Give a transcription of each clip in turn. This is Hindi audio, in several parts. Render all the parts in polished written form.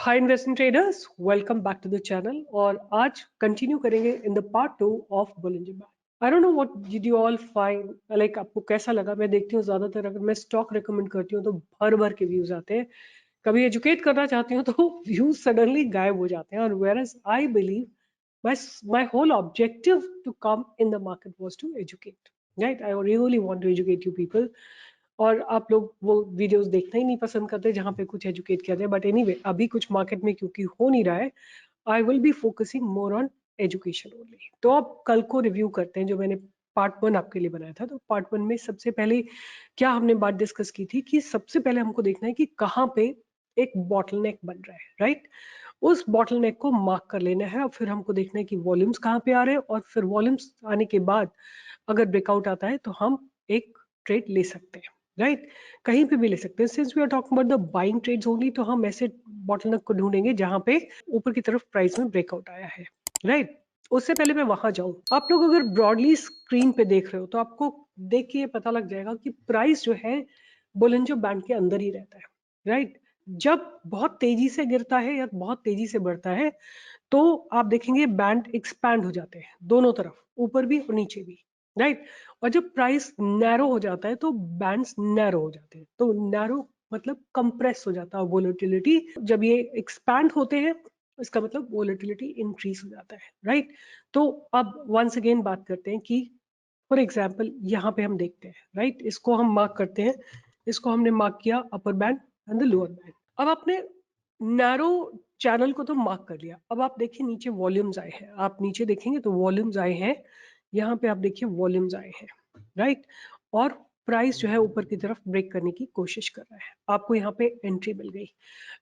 Hi investment traders, welcome back to the channel. और आज कंटिन्यू करेंगे in the part 2 of Bollinger band. I don't know what did you all find, like आपको कैसा लगा। मैं देखती हूँ ज्यादातर अगर मैं स्टॉक रिकमेंड करती हूँ तो भर भर के व्यूज आते हैं। कभी एजुकेट करना चाहती हूँ तो व्यूज सडनली गायब हो जाते हैं। और whereas I believe my whole objective to come in the market was to educate, right? I really want to educate you people. और आप लोग वो वीडियोस देखना ही नहीं पसंद करते जहाँ पे कुछ एजुकेट किया जाए। बट एनीवे, अभी कुछ मार्केट में क्योंकि हो नहीं रहा है, I will be focusing more on education only. तो अब कल को रिव्यू करते हैं जो मैंने पार्ट 1 आपके लिए बनाया था। तो पार्ट 1 में सबसे पहले क्या हमने बात डिस्कस की थी कि सबसे पहले हमको देखना है कि कहाँ पे एक बॉटलनेक बन रहा है, राइट? उस बॉटलनेक को मार्क कर लेना है और फिर हमको देखना है कि वॉल्यूम्स कहाँ पे आ रहे हैं। और फिर वॉल्यूम्स आने के बाद अगर ब्रेकआउट आता है तो हम एक ट्रेड ले सकते हैं, राइट? कहीं पे भी ले सकते हैं। Since we are talking about the buying trades only, तो हम ऐसे बॉटलनेक को ढूंढेंगे जहां पे ऊपर की तरफ प्राइस में ब्रेकआउट आया है, राइट? उससे पहले मैं वहां जाऊं, आप लोग अगर ब्रॉडली स्क्रीन पे देख रहे हो तो आपको देख के ये पता लग जाएगा कि प्राइस जो है बोलिंजर बैंड के अंदर ही रहता है, राइट? जब बहुत तेजी से गिरता है या बहुत तेजी से बढ़ता है तो आप देखेंगे बैंड एक्सपैंड हो जाते हैं दोनों तरफ, ऊपर भी और नीचे भी, राइट? और जब प्राइस नैरो हो जाता है तो बैंड्स नैरो हो जाते हैं। तो नैरो मतलब कंप्रेस हो जाता है वोलेटिलिटी। जब ये एक्सपैंड होते हैं इसका मतलब वोलेटिलिटी इंक्रीज हो जाता है, राइट? तो अब वंस अगेन बात करते हैं कि फॉर एग्जाम्पल यहाँ पे हम देखते हैं, राइट? इसको हम मार्क करते हैं। इसको हमने मार्क किया upper band and the lower band. अब आपने नैरो चैनल को तो मार्क कर लिया। अब आप देखिए नीचे वॉल्यूम्स आए हैं। आप नीचे देखेंगे तो वॉल्यूम्स आए हैं। यहाँ पे आप देखिए वॉल्यूम्स आए हैं, राइट? और प्राइस जो है ऊपर की तरफ ब्रेक करने की कोशिश कर रहा है। आपको यहाँ पे एंट्री मिल गई।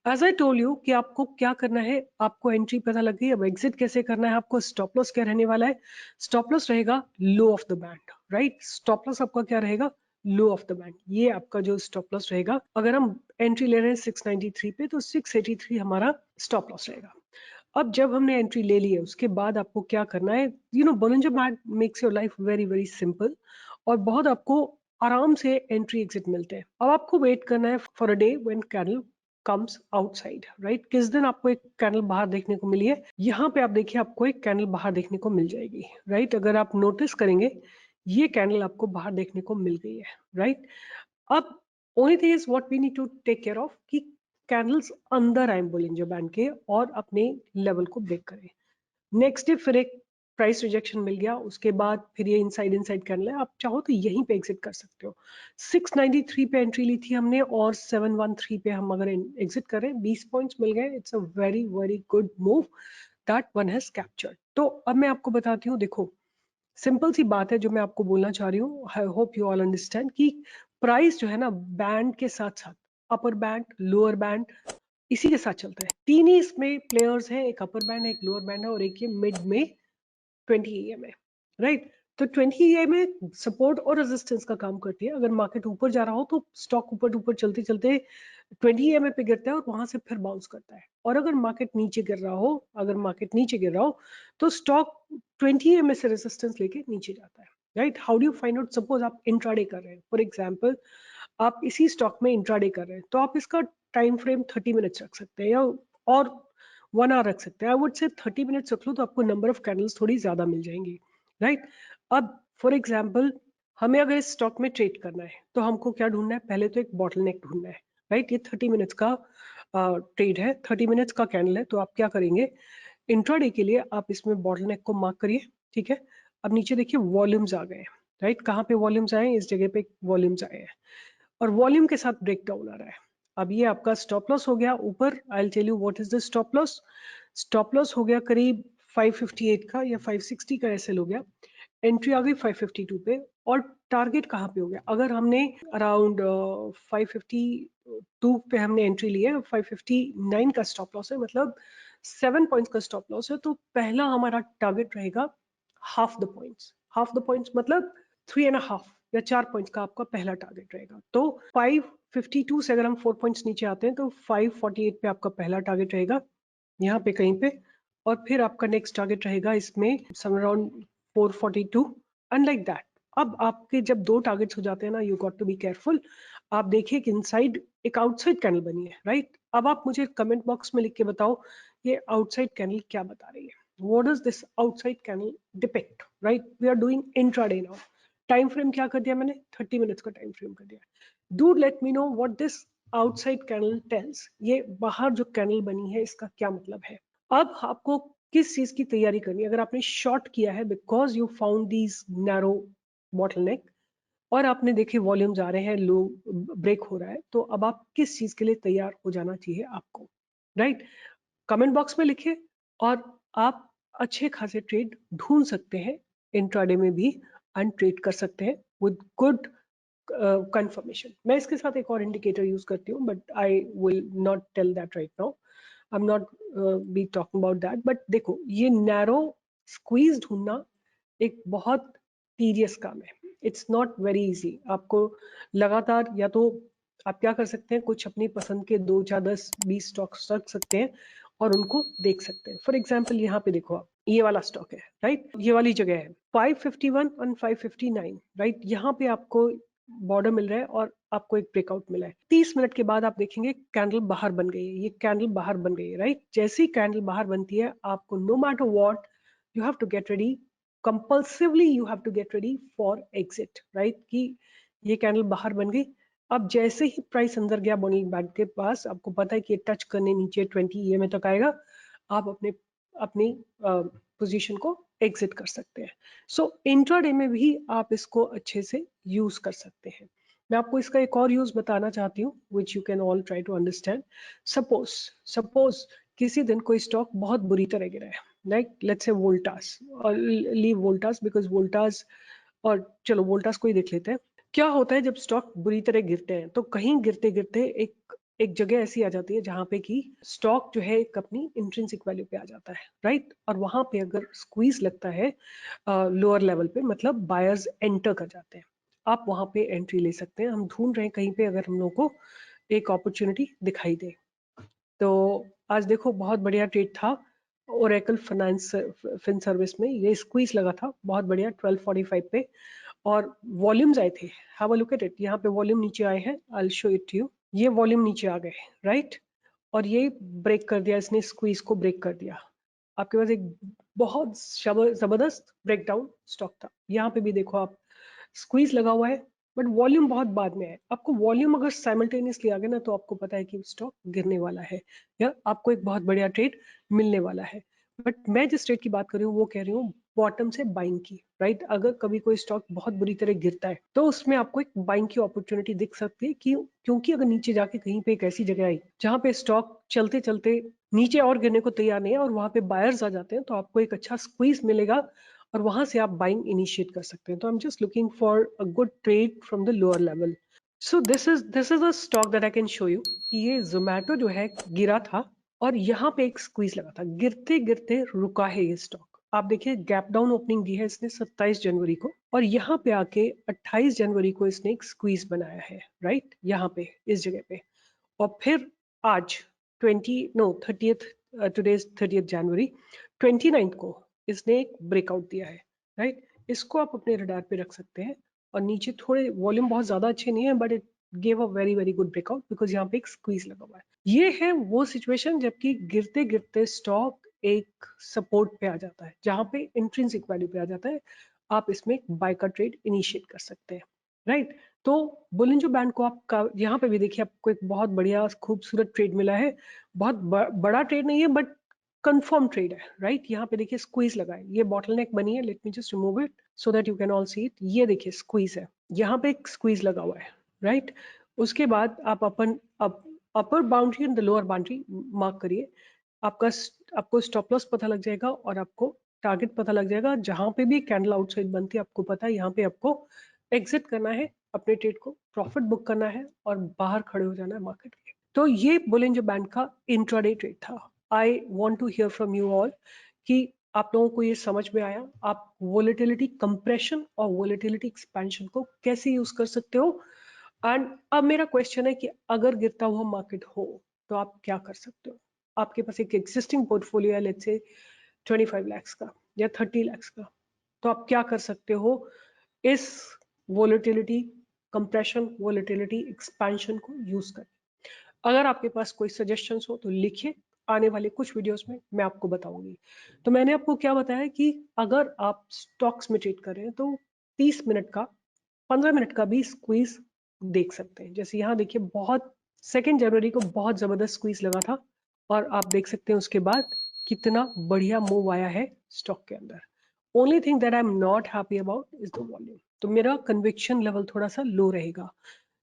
एज आई टोल्ड यू कि आपको क्या करना है, आपको एंट्री पता लग गई। अब एग्जिट कैसे करना है, आपको स्टॉप लॉस क्या रहने वाला है? स्टॉप लॉस रहेगा low of the band, right? Stop loss आपका क्या रहेगा? Low of the band. ये आपका जो स्टॉप लॉस रहेगा, अगर हम एंट्री ले रहे हैं 693 पे तो 683 हमारा स्टॉप लॉस रहेगा। अब जब हमने एंट्री ले ली है उसके बाद आपको क्या करना है? Bollinger band makes your life very very simple और बहुत आपको आराम से एंट्री एग्जिट मिलते हैं। अब आपको वेट करना है for a day when candle comes outside, right? किस दिन आपको एक कैंडल बाहर देखने को मिली है? यहाँ पे आप देखिए आपको एक कैंडल बाहर देखने को मिल जाएगी, राइट? अगर आप नोटिस करेंगे ये कैंडल आपको बाहर देखने को मिल गई है, राइट? अब only thing is what we need to take care of कि कैंडल्स अंदर आए बोलिंजर बैंड के और अपने लेवल को ब्रेक करें। नेक्स्ट डे फिर एक प्राइस रिजेक्शन मिल गया, उसके बाद फिर ये इनसाइड इनसाइड कैंडल है। आप चाहो तो यहीं पे एग्जिट कर सकते हो। 693 पे एंट्री ली थी हमने और 713 पे हम अगर एग्जिट करें 20 पॉइंट्स मिल गए। It's a very very good move that one has captured. तो अब मैं आपको बताती हूँ, देखो सिंपल सी बात है जो मैं आपको बोलना चाह रही हूँ। I hope you all understand कि प्राइस जो है ना बैंड के साथ साथ अपर बैंड लोअर बैंड इसी के साथ चलता है। तीन ही इसमें प्लेयर्स हैं, एक अपर बैंड है, एक लोअर बैंड है और एक ये मिड में 20 EM है, राइट? तो 20 EM में सपोर्ट और रेजिस्टेंस का काम करती है। अगर मार्केट ऊपर जा रहा हो तो स्टॉक ऊपर ऊपर चलते चलते 20 EM पे गिरता है और वहां से फिर बाउंस करता है। और अगर मार्केट नीचे गिर रहा हो, तो स्टॉक 20 EM से रेजिस्टेंस लेके नीचे जाता है, right? How do you find out? Suppose आप इंट्राडे कर रहे हैं, फॉर एग्जाम्पल आप इसी स्टॉक में इंट्राडे कर रहे हैं तो आप इसका टाइम फ्रेम 30 मिनट्स रख सकते हैं या और 1 आवर रख सकते हैं। आई वुड से 30 मिनट्स रख लो तो आपको नंबर ऑफ कैंडल्स थोड़ी ज्यादा मिल जाएंगी, राइट? अब फॉर एग्जाम्पल हमें अगर इस स्टॉक में ट्रेड करना है तो हमको क्या ढूंढना है? पहले तो एक बॉटलनेक ढूंढना है, राइट? ये 30 मिनट्स का ट्रेड है, 30 मिनट्स का कैंडल है। तो आप क्या करेंगे? इंट्राडे के लिए आप इसमें बॉटलनेक को मार्क करिए, ठीक है? अब नीचे देखिए वॉल्यूम्स आ गए, राइट? कहाँ पे वॉल्यूम्स आए? इस जगह पे वॉल्यूम्स आए हैं और वॉल्यूम के साथ ब्रेक डाउन आ रहा है। अब ये आपका स्टॉप लॉस हो गया ऊपर। I will tell you what is the stop loss. Stop loss हो गया करीब 558 का या 560 का ऐसे हो गया। एंट्री आ गई 552 पे और टारगेट कहाँ पे हो गया? अगर हमने अराउंड 552 पे हमने एंट्री ली है, 559 का स्टॉप लॉस है, मतलब 7 पॉइंट्स का स्टॉप लॉस है। तो पहला हमारा टारगेट रहेगा half the points. Half the points मतलब 3.5 या 4 पॉइंट्स का आपका पहला टारगेट रहेगा। तो 552 से अगर हम 4 पॉइंट्स नीचे आते हैं तो 548 पे आपका पहला टारगेट रहेगा, यहाँ पे कहीं पे। और फिर आपका नेक्स्ट टारगेट रहेगा इसमें some around 442 and like that. अब आपके जब दो टारगेट्स हो जाते हैं ना, you got to be careful. आप देखिए कि इनसाइड एक आउटसाइड कैंडल बनी है, राइट? अब आप मुझे कमेंट बॉक्स में लिख के बताओ ये आउटसाइड कैंडल क्या बता रही है। What does this outside candle depict, right? We are doing intraday now. Time frame क्या कर दिया मैंने? 30 मिनट्स का टाइम फ्रेम कर दिया। Do let me know what this outside candle tells. ये बाहर जो कैंडल बनी है इसका क्या मतलब है? अब आपको किस चीज की तैयारी करनी है? अगर आपने शॉर्ट किया है because you found these narrow bottleneck और आपने देखे वॉल्यूम्स आ रहे हैं, लो ब्रेक हो रहा है, तो अब आप किस चीज के लिए तैयार हो जाना चाहिए आपको, राइट? कमेंट बॉक्स में लिखिए और आप अच्छे खासे ट्रेड ढूंढ सकते हैं इंट्राडे में भी, एंड ट्रेड कर सकते हैं विद गुड कंफर्मेशन। मैं इसके साथ एक और इंडिकेटर यूज करती हूँ, but I will not tell that right now. I am not be talking about that. But देखो, ये नैरो स्क्वीज ढूंढना एक बहुत टीडियस काम है। It's not very easy. आपको लगातार, या तो आप क्या कर सकते हैं, कुछ अपनी पसंद के 2 4 10 20 स्टॉक्स रख सकते हैं और उनको देख सकते हैं। फॉर एग्जाम्पल यहाँ पे देखो, आप ये वाला स्टॉक है, राइट? ये वाली जगह है 551 और 559, राइट? यहाँ पे आपको बॉर्डर मिल रहा है और आपको एक ब्रेकआउट मिला है। 30 मिनट के बाद आप देखेंगे कैंडल बाहर बन गई है, ये कैंडल बाहर बन गई है, राइट? जैसी कैंडल बाहर बनती है, आपको no matter what you have to get ready, compulsively you have to get ready for exit, right? कि ये कैंडल बाहर बन गई। अब जैसे ही प्राइस अंदर गया बॉलिंग बैग के पास, आपको पता है कि ये टच करने नीचे 20 ईएमए तक आएगा, आप अपने अपनी पोजीशन को एग्जिट कर सकते हैं। सो इंट्राडे में भी आप इसको अच्छे से यूज कर सकते हैं। मैं आपको इसका एक और यूज बताना चाहती हूँ which you can all try to understand. Suppose suppose किसी दिन कोई स्टॉक बहुत बुरी तरह गिरा है, लाइक लेट्स से वोल्टास, और लीव वोल्टास बिकॉज वोल्टास, और चलो वोल्टास को ही देख लेते हैं। क्या होता है जब स्टॉक बुरी तरह गिरते हैं, तो कहीं गिरते गिरते एक एक जगह ऐसी आ जाती है जहां पे कि स्टॉक जो है एक अपनी इंट्रिंसिक वैल्यू पे आ जाता है, राइट? और वहां पे अगर स्क्वीज लगता है लोअर लेवल पे, मतलब बायर्स एंटर कर जाते हैं, आप वहां पे एंट्री ले सकते हैं। हम ढूंढ रहे हैं कहीं पे अगर हम लोग को एक अपॉर्चुनिटी दिखाई दे। तो आज देखो बहुत बढ़िया ट्रेड था ओरेकल फाइनेंस फिन सर्विस में, ये स्क्वीज लगा था बहुत बढ़िया 1245 पे, और वॉल्यूम्स आए थे। Have a look at it. यहाँ पे वॉल्यूम नीचे आए हैं, I will show it to you. ये वॉल्यूम नीचे आ गए, राइट? और ये ब्रेक कर दिया, इसने स्क्वीज को ब्रेक कर दिया। आपके पास एक बहुत जबरदस्त ब्रेकडाउन स्टॉक था। यहाँ पे भी देखो आप, स्क्वीज लगा हुआ है, बट वॉल्यूम बहुत बाद में है। आपको वॉल्यूम अगर साइमल्टेनियसली आ गया ना, तो आपको पता है कि स्टॉक गिरने वाला है या आपको एक बहुत बढ़िया ट्रेड मिलने वाला है। बट मैं जिस ट्रेड की बात कर रही हूँ वो कह रही हूँ बॉटम से बाइंग की, राइट? अगर कभी कोई स्टॉक बहुत बुरी तरह गिरता है तो उसमें आपको एक बाइंग की अपॉर्चुनिटी दिख सकती है कि, क्योंकि अगर नीचे जाके कहीं पे एक ऐसी जगह आई जहां पे स्टॉक चलते चलते नीचे और गिरने को तैयार नहीं है और वहां पे बायर्स आ जाते हैं, तो आपको एक अच्छा स्क्वीज मिलेगा और वहां से आप बाइंग इनिशिएट कर सकते हैं। तो I am just looking for a good trade from the lower level. So this is a stock that I can show you. ये जोमेटो जो है गिरा था और यहाँ पे एक स्क्वीज लगा था, गिरते गिरते रुका है ये स्टॉक। आप देखिए गैप डाउन ओपनिंग दी है इसने 27 जनवरी को, और यहाँ पे आके 28 जनवरी को इसने एक स्क्वीज बनाया है, राइट? यहाँ पे इस जगह पे। और फिर आज 30th, टुडे इज 30th जनवरी, 29 को इसने एक ब्रेकआउट दिया है, राइट? इसको आप अपने रडार पे रख सकते हैं। और नीचे थोड़े वॉल्यूम बहुत ज्यादा अच्छे नहीं है, but it gave a very very good breakout because यहाँ पे एक स्क्वीज लगा हुआ है। ये है वो सिचुएशन जबकि गिरते गिरते स्टॉक एक सपोर्ट पे आ जाता है, जहां पे इंट्रिंसिक वैल्यू पे आ जाता है, आप इसमें बाय का ट्रेड इनिशिएट कर सकते हैं, राइट? तो बोलिंजो बैंड को आप यहाँ पे भी देखिए, आपको एक बहुत बढ़िया खूबसूरत ट्रेड मिला है। बहुत बड़ा ट्रेड नहीं है बट कंफर्म ट्रेड है, राइट? यहाँ पे देखिए स्क्वीज लगा है, ये बॉटलनेक बनी है। Let me just remove it so that you can all see it. ये देखिए स्क्वीज है, यहाँ पे एक स्क्वीज लगा हुआ है, राइट? उसके बाद आप अपन upper boundary and the lower boundary mark करिए। आपका आपको स्टॉप लॉस पता लग जाएगा और आपको टारगेट पता लग जाएगा। जहां पे भी कैंडल आउटसाइड बनती है, आपको पता है यहाँ पे आपको एग्जिट करना है, अपने ट्रेड को प्रॉफिट बुक करना है और बाहर खड़े हो जाना है मार्केट के। तो ये बोलिंजर बैंड का इंट्राडे ट्रेड था। I want to hear from you all कि आप लोगों को ये समझ में आया, आप वोलेटिलिटी कंप्रेशन और वोलेटिलिटी एक्सपेंशन को कैसे यूज कर सकते हो। एंड अब मेरा क्वेश्चन है कि अगर गिरता हुआ मार्केट हो तो आप क्या कर सकते हो? आपके पास एक एग्जिस्टिंग पोर्टफोलियो है, लेट्स से 25 lakhs का या 30 lakhs का, तो आप क्या कर सकते हो इस वोलेटिलिटी कंप्रेशन वोलेटिलिटी एक्सपेंशन को यूज कर? अगर आपके पास कोई सजेशंस हो तो लिखिए, आने वाले कुछ वीडियोस में मैं आपको बताऊंगी। तो मैंने आपको क्या बताया कि अगर आप स्टॉक्स में ट्रेड कर रहे हैं तो 30 मिनट का 15 मिनट का भी स्क्वीज देख सकते हैं। जैसे यहाँ देखिए, बहुत 2 जनवरी को बहुत जबरदस्त स्क्वीज लगा था और आप देख सकते हैं उसके बाद कितना बढ़िया मूव आया है स्टॉक के अंदर। Only thing that I am not happy about is the volume. तो मेरा कन्विक्शन लेवल थोड़ा सा लो रहेगा।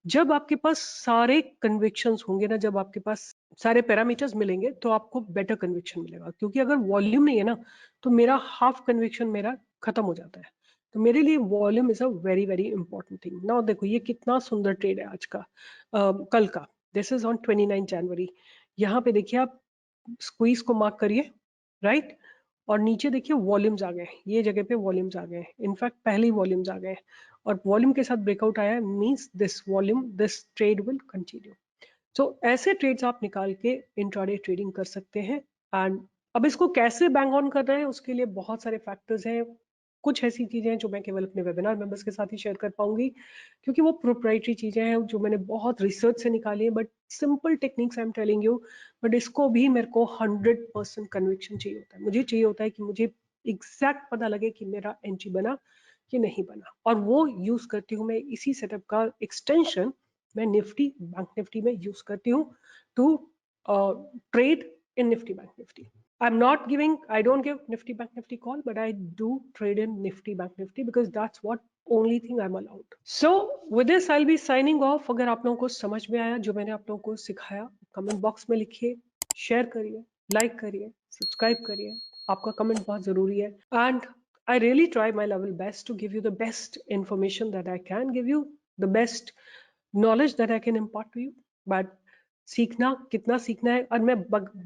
जब आपके पास सारे कन्विक्शंस होंगे ना, जब आपके पास सारे पैरामीटर्स मिलेंगे तो आपको बेटर कन्विक्शन मिलेगा। क्योंकि अगर वॉल्यूम नहीं है ना तो मेरा हाफ कन्विक्शन मेरा खत्म हो जाता है। तो मेरे लिए volume is a very very important thing. Now देखो ये कितना सुंदर ट्रेड है आज का, कल का। दिस इज ऑन 29 जनवरी। यहाँ पे देखिए आप स्क्वीज को मार्क करिए, राइट। और नीचे देखिए वॉल्यूम्स आ गए, ये जगह पे वॉल्यूम्स आ गए, इनफैक्ट पहले ही वॉल्यूम्स आ गए और वॉल्यूम के साथ ब्रेकआउट आया, means this volume this trade will continue. So ऐसे ट्रेड्स आप निकाल के इंट्राडे ट्रेडिंग कर सकते हैं। एंड अब इसको कैसे बैंग ऑन कर रहे हैं उसके लिए बहुत सारे फैक्टर्स हैं। कुछ ऐसी चीजें हैं जो मैं केवल अपने वेबिनार मेंबर्स के साथ ही शेयर कर पाऊंगी, क्योंकि वो प्रोप्राइटरी चीजें हैं जो मैंने बहुत रिसर्च से निकाली है। But simple techniques I am telling you. But इसको भी मेरे को 100% कन्विक्शन चाहिए होता है। मुझे चाहिए होता है कि मुझे एग्जैक्ट पता लगे कि मेरा एंट्री बना कि नहीं बना, और वो यूज करती हूँ मैं इसी सेटअप का एक्सटेंशन मैं निफ्टी बैंक निफ्टी में यूज करती हूँ to trade in Nifty bank Nifty. I'm not giving, I don't give Nifty Bank Nifty call, but I do trade in Nifty Bank Nifty because that's what only thing I'm allowed. So with this I'll be signing off. अगर आप लोगों को समझ में आया जो मैंने आप लोगों को सिखाया, कमेंट बॉक्स में लिखिए, शेयर करिए, लाइक करिए, सब्सक्राइब करिए। आपका कमेंट बहुत जरूरी है। And I really try my level best to give you the best information that I can give you, the best knowledge that I can impart to you. But सीखना कितना सीखना है, और मैं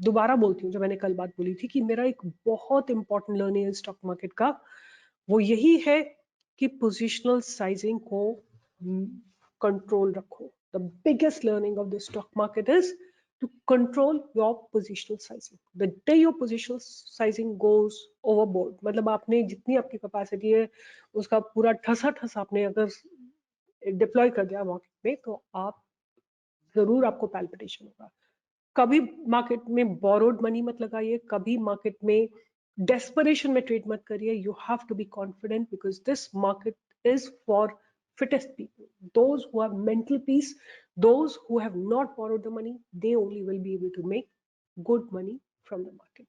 दोबारा बोलती हूँ जो मैंने कल बात बोली थी कि मेरा एक बहुत इंपॉर्टेंट लर्निंग है स्टॉक मार्केट का, वो यही है कि पोजिशनल साइजिंग को कंट्रोल रखो। The biggest learning of the stock market is to control your positional sizing. The day your positional sizing goes overboard, मतलब आपने जितनी आपकी कैपेसिटी है उसका पूरा ठसा ठसा आपने अगर डिप्लॉय कर दिया मार्केट में, तो आप जरूर आपको पैल्पिटेशन होगा। कभी मार्केट में बोरोड मनी मत लगाइए, कभी मार्केट में डेस्परेशन में ट्रेड मत करिए। You have to be confident because this market is for fittest people, those who have mental peace, those who have not borrowed the money, they only will be able to make good money from the market.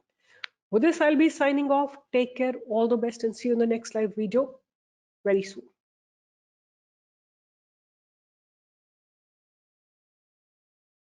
With this, I'll be signing off. Take care, all the best, and see you in the next live video very soon.